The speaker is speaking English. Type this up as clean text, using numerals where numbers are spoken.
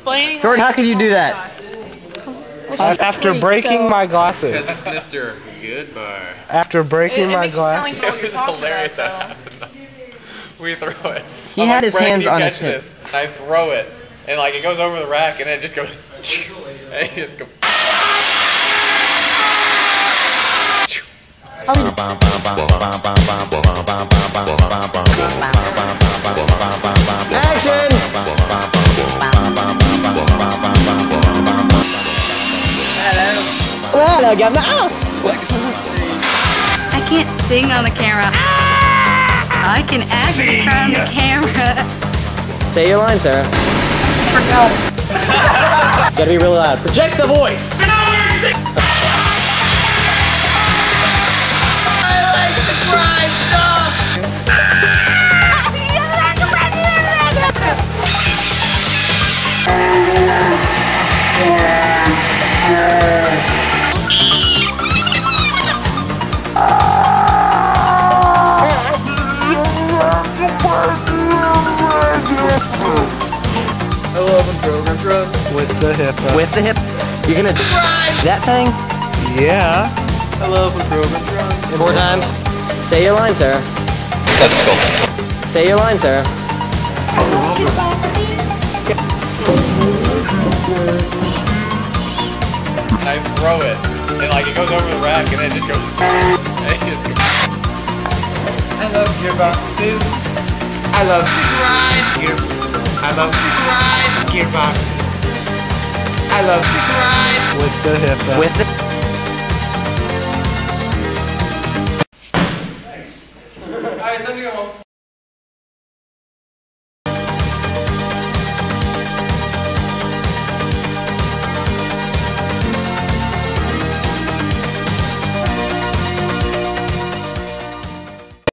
explaining. Jordan, how could you do that? After breaking my glasses. Mr. Goodbar. After breaking my glasses. It was hilarious that happened. We throw it. He had his hands on his hip. I throw it, and like it goes over the rack, and it just goes. And he just goes. Action! Hello, Governor. I can't sing on the camera. I can act from the camera. Say your line, Sarah. Forgot. Gotta be really loud. Project the voice! I love when programs run. With the hip. With the hip. You're gonna that thing? Yeah. I love when programs run. 4 times. Say your line, Sarah. That's cool. Say your line, Sarah. I throw it, and like it goes over the rack, and it just goes. And it just goes. I love gearboxes. I love I love gearboxes. I love with the hip. With the